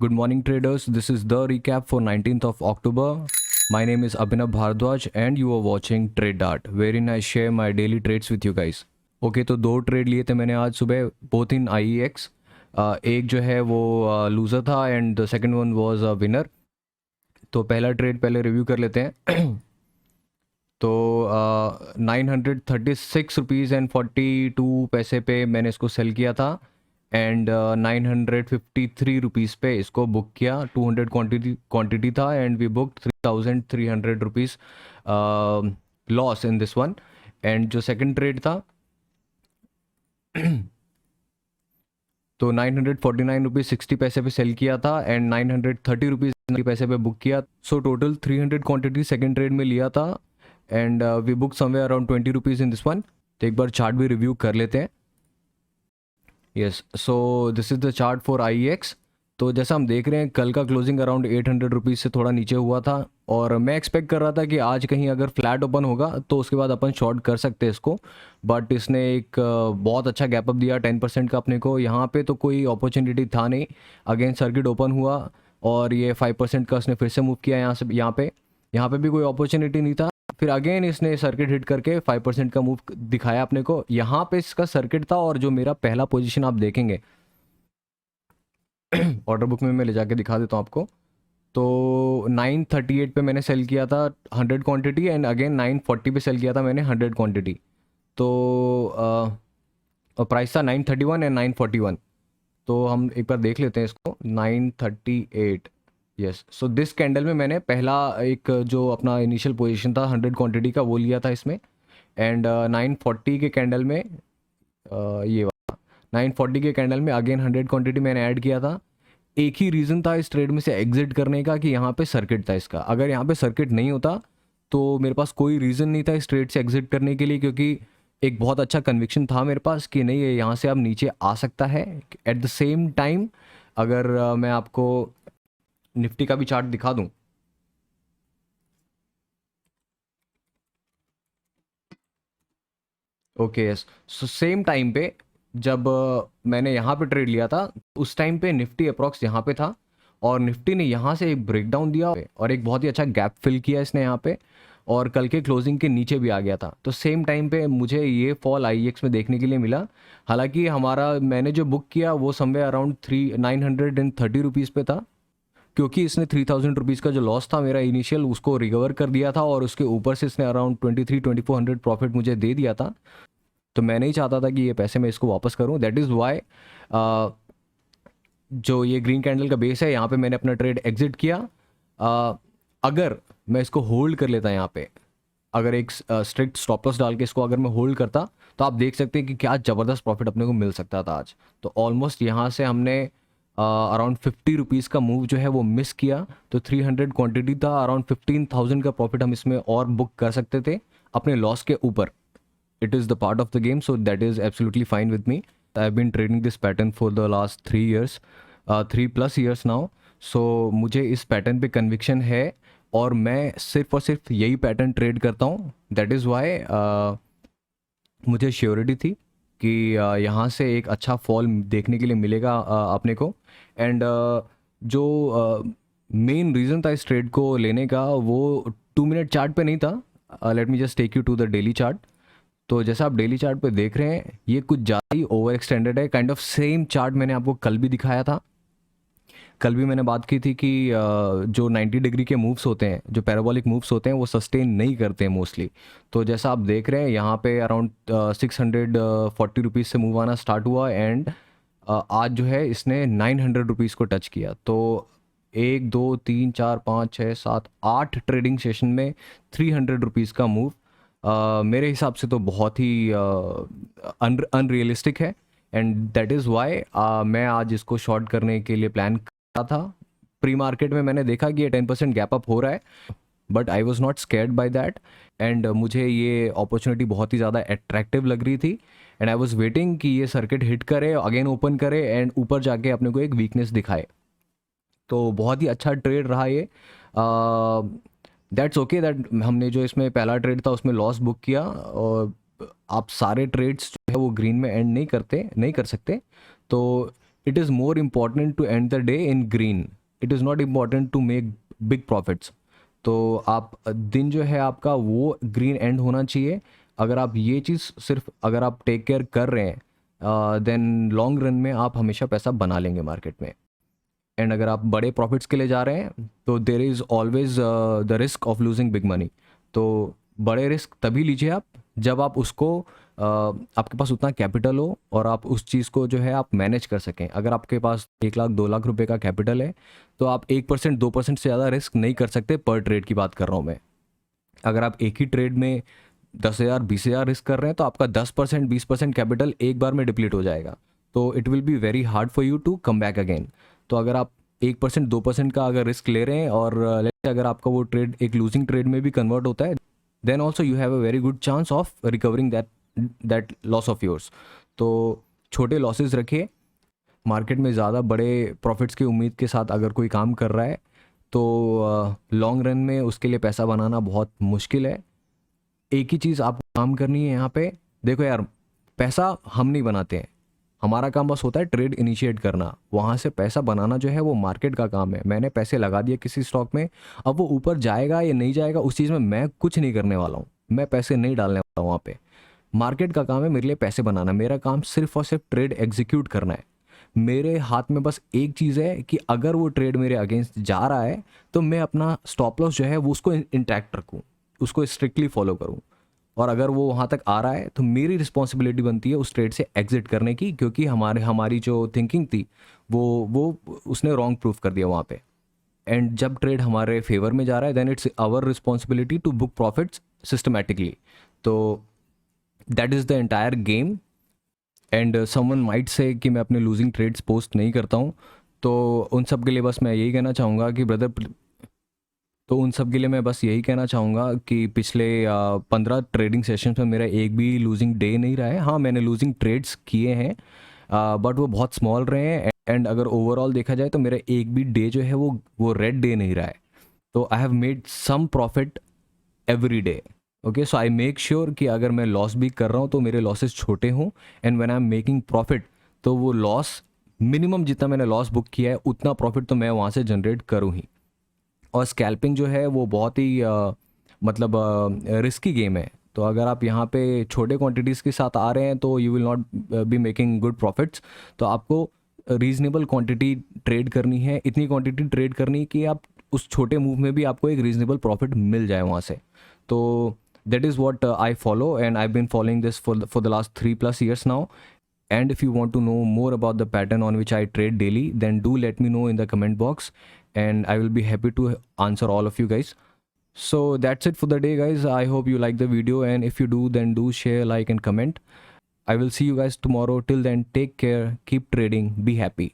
Good morning, traders. This is the recap for 19th of October. My name is Abhinav Bhardwaj and you are watching Trade Dart, wherein I share my daily trades with you guys. Okay, तो दो trade लिए थे मैंने आज सुबह, both in IEX. एक जो है वो लूज़र था and the second one was a winner. तो पहला ट्रेड पहले रिव्यू कर लेते हैं. तो 936 रुपीज़ एंड 42 पैसे पे मैंने इसको सेल किया था एंड 953 रुपीज़ पे इसको बुक किया. 200 क्वांटिटी था and we book 3300 rupees loss in this one. And जो सेकंड ट्रेड था तो 949 रुपीज़ 60 पैसे पे सेल किया था एंड 930 रुपीज़ 90 पैसे पे बुक किया. So total 300 quantity second trade में लिया था and we book somewhere around 20 rupees in this one. तो एक बार चार्ट भी रिव्यू कर लेते हैं. Yes, so this is the chart for IEX. तो जैसा हम देख रहे हैं कल का क्लोजिंग अराउंड 800 रुपीज़ से थोड़ा नीचे हुआ था और मैं एक्सपेक्ट कर रहा था कि आज कहीं अगर फ्लैट ओपन होगा तो उसके बाद अपन शॉर्ट कर सकते हैं इसको. बट इसने एक बहुत अच्छा गैप अप दिया 10% का अपने को. यहाँ पे तो कोई अपॉर्चुनिटी था नहीं. अगेन सर्किट ओपन हुआ और ये 5% का उसने फिर से मूव किया यहाँ पे भी कोई अपॉर्चुनिटी नहीं था. फिर अगेन इसने सर्किट हिट करके 5% का मूव दिखाया अपने को. यहाँ पे इसका सर्किट था और जो मेरा पहला पोजीशन आप देखेंगे ऑर्डर बुक में मैं ले जाके दिखा देता हूँ आपको. तो 938 पे मैंने सेल किया था 100 क्वांटिटी एंड अगेन 940 पे सेल किया था मैंने 100 क्वांटिटी. तो और प्राइस था 931 एंड 941. तो हम एक बार देख लेते हैं इसको. 938. यस, सो दिस कैंडल में मैंने पहला एक जो अपना इनिशियल पोजीशन था 100 क्वांटिटी का वो लिया था इसमें. एंड 940 के कैंडल में ये वाला 940 के कैंडल में अगेन 100 क्वांटिटी मैंने ऐड किया था. एक ही रीज़न था इस ट्रेड में से एग्जिट करने का कि यहाँ पे सर्किट था इसका. अगर यहाँ पे सर्किट नहीं होता तो मेरे पास कोई रीज़न नहीं था इस ट्रेड से एग्जिट करने के लिए, क्योंकि एक बहुत अच्छा कन्विक्शन था मेरे पास कि नहीं ये यहाँ से अब नीचे आ सकता है. एट द सेम टाइम अगर मैं आपको निफ्टी का भी चार्ट दिखा दूं okay. Yes, so same time पे जब मैंने यहाँ पे ट्रेड लिया था उस टाइम पे निफ्टी अप्रॉक्स यहाँ पे था और निफ्टी ने यहाँ से एक ब्रेकडाउन दिया और एक बहुत ही अच्छा गैप फिल किया इसने यहाँ पे और कल के क्लोजिंग के नीचे भी आ गया था. तो सेम टाइम पे मुझे ये फॉल IEX में देखने के लिए मिला. हालांकि हमारा मैंने जो बुक किया वो समवेयर अराउंड 930 रुपीज़ पे था, क्योंकि इसने 3000 रुपीज़ का जो लॉस था मेरा इनिशियल उसको रिकवर कर दिया था और उसके ऊपर से इसने अराउंड 2400 प्रॉफिट मुझे दे दिया था. तो मैं नहीं चाहता था कि ये पैसे मैं इसको वापस करूं. दैट इज़ वाई जो ये ग्रीन कैंडल का बेस है यहाँ पे मैंने अपना ट्रेड एग्जिट किया. अगर मैं इसको होल्ड कर लेता यहाँ पे, अगर एक स्ट्रिक्ट स्टॉप लॉस डाल के इसको अगर मैं होल्ड करता तो आप देख सकते हैं कि क्या ज़बरदस्त प्रॉफिट अपने को मिल सकता था आज. तो ऑलमोस्ट यहाँ से हमने अराउंड 50 रुपीज़ का मूव जो है वो मिस किया. तो 300 क्वांटिटी था, अराउंड 15,000 का प्रॉफिट हम इसमें और बुक कर सकते थे अपने लॉस के ऊपर. It is the part of the game, so that is absolutely fine with me. I've been trading this pattern for the last 3 years, 3+ years now. So मुझे इस पैटर्न पे कन्विक्शन है और मैं सिर्फ और सिर्फ यही पैटर्न ट्रेड करता हूँ. दैट इज़ वाई मुझे श्योरिटी थी कि यहाँ से एक अच्छा फॉल देखने के लिए मिलेगा अपने को. एंड जो मेन रीज़न था इस ट्रेड को लेने का वो 2 मिनट चार्ट पे नहीं था. Let me just take you to the daily chart. तो जैसा आप डेली चार्ट पे देख रहे हैं ये कुछ ज़्यादा ही ओवर एक्सटेंडेड है. काइंड ऑफ सेम चार्ट मैंने आपको कल भी दिखाया था. कल भी मैंने बात की थी कि जो 90 डिग्री के मूव्स होते हैं, जो पैराबोलिक मूव्स होते हैं वो सस्टेन नहीं करते हैं मोस्टली. तो जैसा आप देख रहे हैं यहाँ पे अराउंड 640 रुपीज़ से मूव आना स्टार्ट हुआ एंड आज जो है इसने 900 रुपीज़ को टच किया. तो 1 2 3 4 5 6 7 8 ट्रेडिंग सेशन में 300 रुपीज़ का मूव मेरे हिसाब से तो बहुत ही अनरियलिस्टिक है. एंड दैट इज़ वाई मैं आज इसको शॉर्ट करने के लिए प्लान कर रहा था. प्री मार्केट में मैंने देखा कि ये 10% गैप अप हो रहा है but I was not scared by that. And मुझे ये अपॉर्चुनिटी बहुत ही ज़्यादा अट्रैक्टिव लग रही थी एंड आई वॉज वेटिंग कि ये सर्किट हिट करे, अगेन ओपन करे एंड ऊपर जाके अपने को एक वीकनेस दिखाए. तो बहुत ही अच्छा ट्रेड रहा ये. दैट्स ओके दैट हमने जो इसमें पहला ट्रेड था उसमें लॉस बुक किया और आप सारे ट्रेड्स जो है वो ग्रीन में एंड नहीं कर सकते. तो it is more important to end the day in green, it is not important to make big profits. तो आप दिन जो है आपका वो ग्रीन एंड होना चाहिए। अगर आप ये चीज़ सिर्फ अगर आप टेक केयर कर रहे हैं देन लॉन्ग रन में आप हमेशा पैसा बना लेंगे मार्केट में। एंड अगर आप बड़े प्रॉफिट्स के लिए जा रहे हैं तो there is always the risk of losing big money. तो बड़े रिस्क तभी लीजिए आप जब आप उसको आपके पास उतना कैपिटल हो और आप उस चीज़ को जो है आप मैनेज कर सकें। अगर आपके पास 1 लाख 2 लाख रुपए का कैपिटल है तो आप 1% 2% से ज़्यादा रिस्क नहीं कर सकते, पर ट्रेड की बात कर रहा हूँ मैं। अगर आप एक ही ट्रेड में 10,000 20,000 रिस्क कर रहे हैं तो आपका 10% 20% कैपिटल एक बार में डिप्लीट हो जाएगा। तो it will be very hard for you to come back again. तो अगर आप 1% 2% का अगर रिस्क ले रहे हैं और अगर आपका वो ट्रेड एक लूजिंग ट्रेड में भी कन्वर्ट होता है then also you have a very good chance of recovering that loss of yours. तो छोटे लॉसेस रखिए। मार्केट में ज़्यादा बड़े प्रॉफिट्स की उम्मीद के साथ अगर कोई काम कर रहा है तो लॉन्ग रन में उसके लिए पैसा बनाना बहुत मुश्किल है। एक ही चीज़ आपको काम करनी है यहाँ पे। देखो यार, पैसा हम नहीं बनाते हैं, हमारा काम बस होता है ट्रेड इनिशिएट करना। वहाँ से पैसा बनाना जो है वो मार्केट का काम है। मैंने पैसे लगा दिए किसी स्टॉक में, अब वो ऊपर जाएगा या नहीं जाएगा उस चीज़ में मैं कुछ नहीं करने वाला हूँ, मैं पैसे नहीं डालने वाला हूँ वहाँ पे। मार्केट का काम है मेरे लिए पैसे बनाना, मेरा काम सिर्फ और सिर्फ ट्रेड एग्जीक्यूट करना है। मेरे हाथ में बस एक चीज़ है कि अगर वो ट्रेड मेरे अगेंस्ट जा रहा है तो मैं अपना स्टॉप लॉस जो है वो उसको इंटैक्ट रखूँ, उसको स्ट्रिक्टली फॉलो करूँ। और अगर वो वहाँ तक आ रहा है तो मेरी रिस्पॉन्सिबिलिटी बनती है उस ट्रेड से एग्जिट करने की, क्योंकि हमारी जो थिंकिंग थी वो उसने रॉन्ग प्रूफ कर दिया वहाँ पे। एंड जब ट्रेड हमारे फेवर में जा रहा है then it's our responsibility to book profits systematically. तो that is the entire game. And someone might say कि मैं अपने लूजिंग ट्रेड्स पोस्ट नहीं करता हूँ, तो उन सब के लिए बस मैं यही कहना चाहूँगा कि ब्रदर, तो उन सब के लिए मैं बस यही कहना चाहूँगा कि पिछले 15 ट्रेडिंग सेशंस में मेरा एक भी लूजिंग डे नहीं रहा है। हाँ, मैंने लूजिंग ट्रेड्स किए हैं बट वो बहुत स्मॉल रहे हैं। एंड अगर ओवरऑल देखा जाए तो मेरा एक भी डे जो है वो रेड डे नहीं रहा है। तो I have made some profit every day. Okay, so I make sure कि अगर मैं लॉस भी कर रहा हूँ तो मेरे लॉसेस छोटे हों, and when I am making profit तो वो लॉस मिनिमम जितना मैंने लॉस बुक किया है उतना प्रॉफिट तो मैं वहाँ से जनरेट करूँ ही। और स्कैल्पिंग जो है वो बहुत ही मतलब रिस्की गेम है। तो अगर आप यहाँ पे छोटे क्वांटिटीज़ के साथ आ रहे हैं तो you will not be making good profits. तो आपको रीजनेबल क्वांटिटी ट्रेड करनी है, इतनी क्वांटिटी ट्रेड करनी है कि आप उस छोटे मूव में भी आपको एक रीजनेबल प्रॉफिट मिल जाए वहाँ से। तो that is what I follow and I been following this for the last 3+ years now. And if you want to know more about the pattern on which I trade daily, then do let me know in the comment box and I will be happy to answer all of you guys. So that's it for the day, guys. I hope you like the video, and if you do, then do share, like, and comment. I will see you guys tomorrow. Till then, take care, keep trading, be happy.